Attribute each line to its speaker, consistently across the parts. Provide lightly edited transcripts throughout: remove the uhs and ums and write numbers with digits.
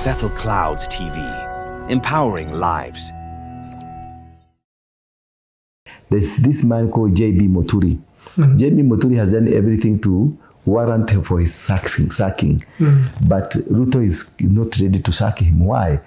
Speaker 1: Bethel Clouds TV, empowering lives.
Speaker 2: There's this man called JB MUTURI. JB MUTURI has done everything to warrant for his sacking. But RUTO is not ready to sack him. Why?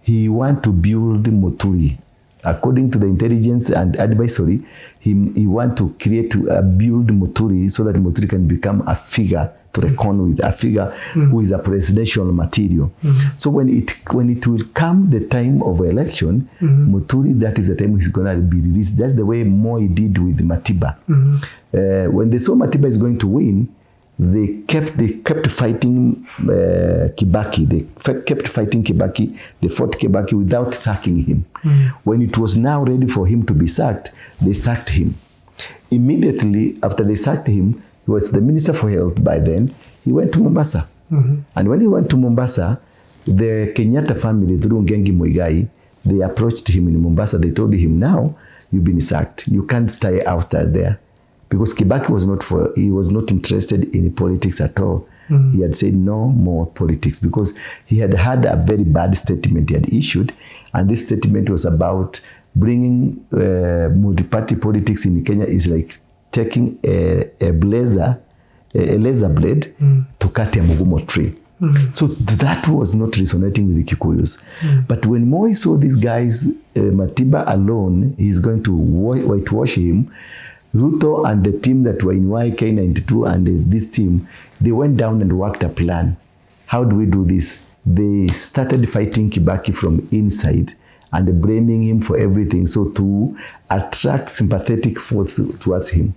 Speaker 2: He wants to build MUTURI. According to the intelligence and advisory, he wants to build MUTURI so that MUTURI can become a figure to reckon with, a figure who is a presidential material. So when it will come the time of election, MUTURI, that is the time he's going to be released. That's the way Moi did with Matiba. When they saw Matiba is going to win, they kept fighting Kibaki. They kept fighting Kibaki. They fought Kibaki without sacking him. When it was now ready for him to be sacked, they sacked him. Immediately after they sacked him, he was the Minister for Health by then. He went to Mombasa. And when he went to Mombasa, the Kenyatta family, through Ngengi Muigai, they approached him in Mombasa. They told him, now you've been sacked. You can't stay out there. Because Kibaki was not interested in politics at all. He had said no more politics because he had had a very bad statement he had issued. And this statement was about bringing multi-party politics in Kenya is like taking a laser blade to cut a mugumo tree. So that was not resonating with the Kikuyus. But when Moi saw these guys, Matiba alone, he's going to whitewash him. RUTO and the team that were in YK92 and this team, they went down and worked a plan. How do we do this? They started fighting Kibaki from inside and blaming him for everything, so to attract sympathetic force towards him.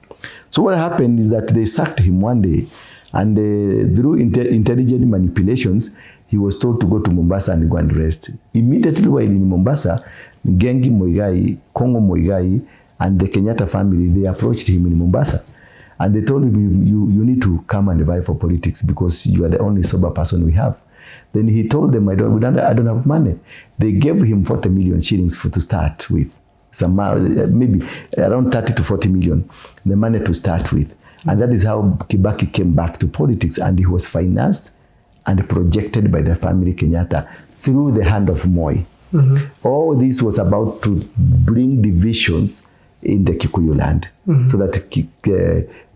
Speaker 2: So what happened is that they sacked him one day, and through intelligent manipulations, he was told to go to Mombasa and go and rest. Immediately while in Mombasa, Ngengi Muigai, Kongo Muigai, and the Kenyatta family, they approached him in Mombasa. And they told him, you need to come and vie for politics because you are the only sober person we have. Then he told them, I don't have money. They gave him 40 million shillings to start with. Maybe around 30 to 40 million, the money to start with. And that is how Kibaki came back to politics, and he was financed and projected by the family Kenyatta through the hand of Moi. All this was about to bring divisions in the Kikuyu land. So that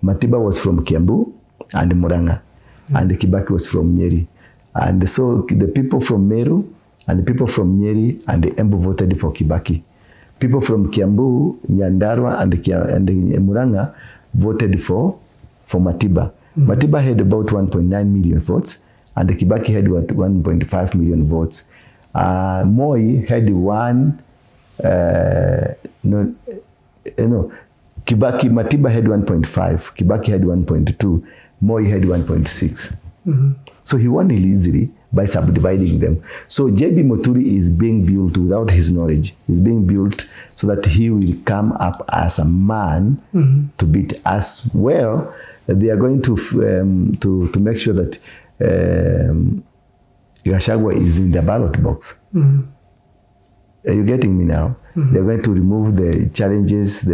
Speaker 2: Matiba was from Kiambu and Murang'a, and Kibaki was from Nyeri. And so the people from Meru and the people from Nyeri and the Embu voted for Kibaki. People from Kiambu, Nyandarua and the Murang'a voted for Matiba. Matiba had about 1.9 million votes, and the Kibaki had 1.5 million votes. Moi had Matiba had 1.5, Kibaki had 1.2, Moi had 1.6. So he won easily by subdividing them. So JB MUTURI is being built without his knowledge. He's being built so that he will come up as a man to beat us. Well, they are going to make sure that Gachagua is in the ballot box. Are you getting me now? They're going to remove the challenges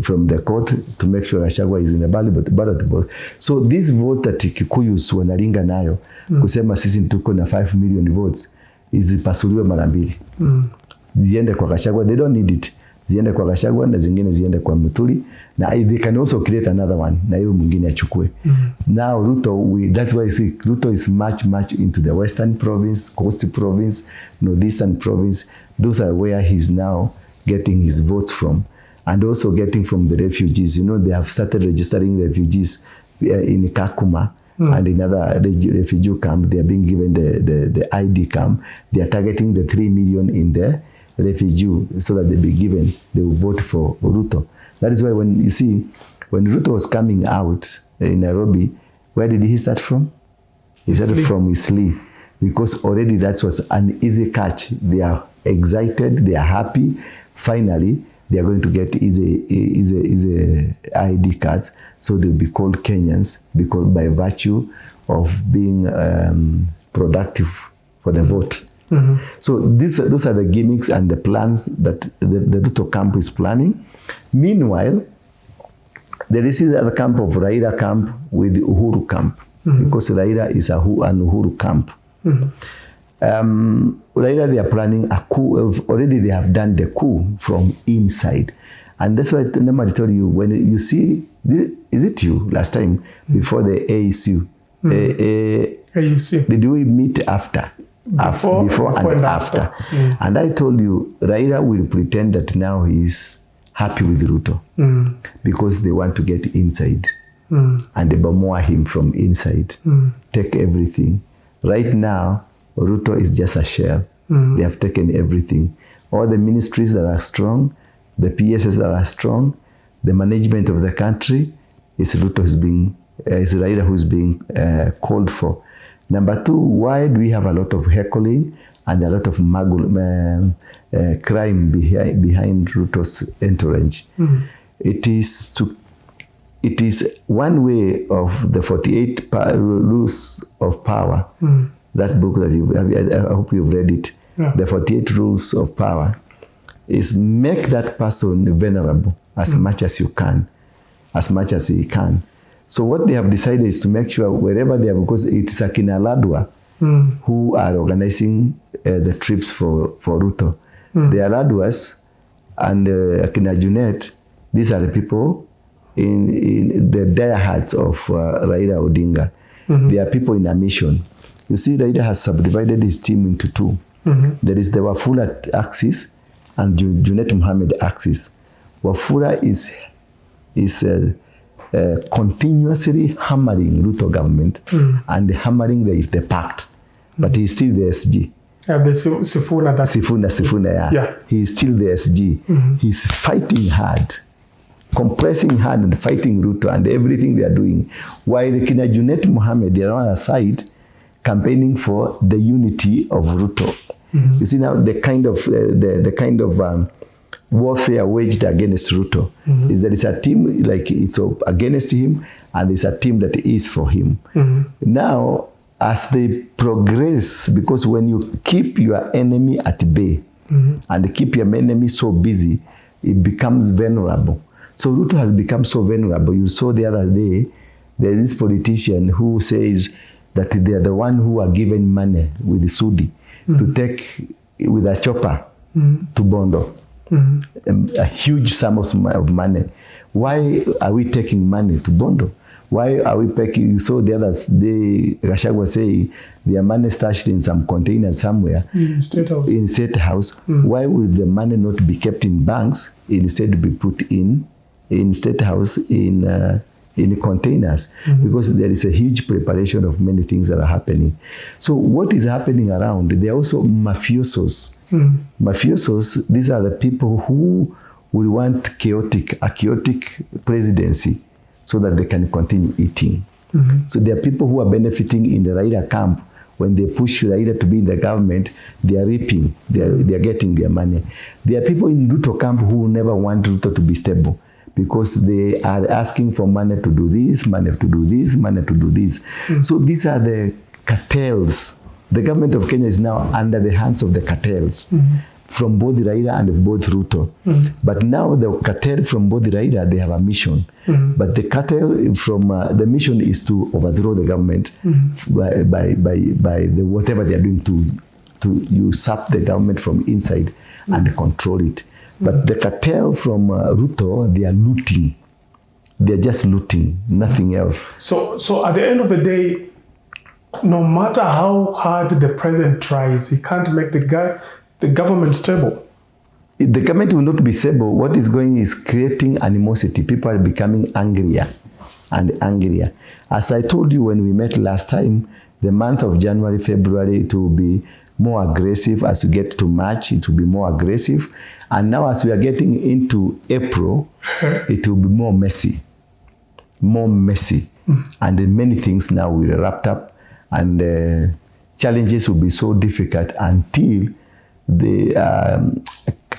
Speaker 2: from the court to make sure Gachagua is in the ballot box. So this vote that Kikuyus wanalinga nayo, kusema sisi tuko na 5 million votes, izipasuliwe mara mbili. Ziende kwa Gachagua, they don't need it. Ziende kwa Gachagua na zingine ziende kwa MUTURI, na they can also create another one na hiyo mwingine achukue. Now RUTO, that's why I say RUTO is much into the Western province, Coast province, Northeastern province. Those are where he's now getting his votes from, and also getting from the refugees. You know, they have started registering refugees in Kakuma and in other refugee camp. They are being given the ID camp. They are targeting the 3 million in the refugee so that they will vote for RUTO. That is why when RUTO was coming out in Nairobi, where did he start from? He started from Isli, because already that was an easy catch. They are excited, they are happy. Finally, they are going to get easy ID cards, so they'll be called Kenyans because by virtue of being productive for the vote. So those are the gimmicks and the plans that the RUTO camp is planning. Meanwhile, there is the other camp of Raila camp with the Uhuru camp, because Raila is an Uhuru camp. Raila, they are planning a coup. Already they have done the coup from inside. And that's why I told you, when you see, is it you last time before the AEC? AUC. Did we meet after? Before and after. And I told you, Raila will pretend that now he is happy with Ruto because they want to get inside and they bamoa him from inside, take everything. Right now, Ruto is just a shell. They have taken everything. All the ministries that are strong, the PSS that are strong, the management of the country, is Ruto is Raila who's being called for. Number two, why do we have a lot of heckling and a lot of crime behind Ruto's entourage? It is one way of the 48 rules of power. That book that I hope you've read it. Yeah. The 48 rules of power is make that person vulnerable as much as you can, as much as he can. So what they have decided is to make sure wherever they are, because it's Acc No who are organizing the trips for Ruto. The Aladuas and Acc No, these are the people in the diehards of Raila Odinga. They are people in a mission. You see, Raila has subdivided his team into two. There is the Wafula axis and Junet Mohammed axis. Wafula is continuously hammering Ruto government and hammering the pact, but he's still the SG. Sifuna, yeah. He's still the SG. He's fighting hard, compressing hard and fighting Ruto and everything they are doing. While Junet Mohammed, they are on the side, campaigning for the unity of Ruto. You see now the kind of warfare waged against Ruto is there is a team like it's against him and there's a team that is for him. Now, as they progress, because when you keep your enemy at bay and keep your enemy so busy, it becomes vulnerable. So Ruto has become so vulnerable. You saw the other day, there is this politician who says that they are the one who are given money with the Sudi to take with a chopper to Bondo. A huge sum of money. Why are we taking money to Bondo? Why are we packing? You saw the others, Rashag was saying their money stashed in some container somewhere in State House. Why would the money not be kept in banks, instead be put in State House in containers? Because there is a huge preparation of many things that are happening. So what is happening around? There are also mafiosos. Mafiosos, these are the people who will want a chaotic presidency so that they can continue eating. So there are people who are benefiting in the Raila camp. When they push Raila to be in the government, they are reaping, they are getting their money. There are people in Ruto camp who never want Ruto to be stable, because they are asking for money to do this, money to do this, money to do this. So these are the cartels. The government of Kenya is now under the hands of the cartels from both Raila and both Ruto. But now the cartel from both Raila, they have a mission. But the cartel from the mission is to overthrow the government by the whatever they are doing to usurp the government from inside and control it. But the cartel from Ruto, they are looting. They're just looting, nothing else.
Speaker 3: So at the end of the day, no matter how hard the president tries, he can't make the government stable.
Speaker 2: The government will not be stable. What is going is creating animosity. People are becoming angrier and angrier. As I told you when we met last time, the month of January, February, it will be more aggressive. As we get to March, it will be more aggressive. And now as we are getting into April, it will be more messy. More messy. And many things now will wrapped up, and challenges will be so difficult until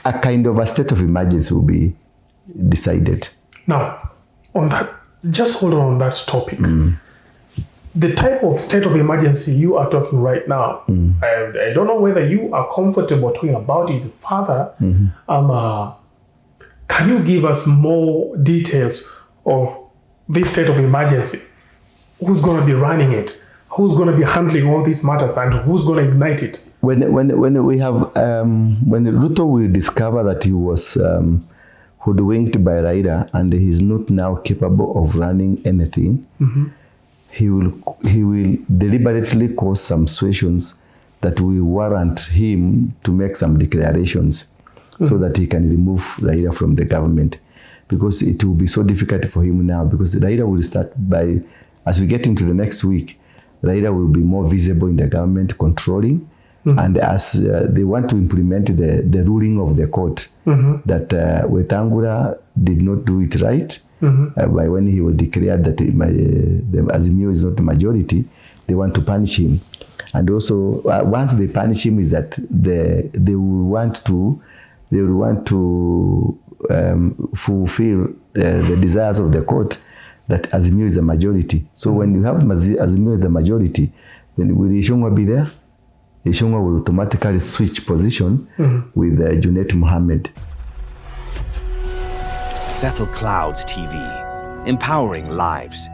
Speaker 2: a kind of a state of emergency will be decided.
Speaker 3: Now, on that, just hold on that topic. The type of state of emergency you are talking right now, I don't know whether you are comfortable talking about it further. Can you give us more details of this state of emergency? Who's going to be running it? who's going to be handling all these matters and who's going to ignite it?
Speaker 2: When Ruto will discover that he was hoodwinked by Raila and he's not now capable of running anything, he will deliberately cause some situations that will warrant him to make some declarations so that he can remove Raila from the government, because it will be so difficult for him now, because Raila will start by, as we get into the next week, Raila will be more visible in the government, controlling, and as they want to implement the ruling of the court that Wetangula did not do it right, by when he was declared that the Azimio is not the majority, they want to punish him. And also, once they punish him, is that they will want to fulfill the desires of the court that Azimio is a majority. So when you have Azimio the majority, then will Ishongwa be there? Ishongwa will automatically switch position with Junet Mohammed.
Speaker 1: Bethel Clouds TV, empowering lives.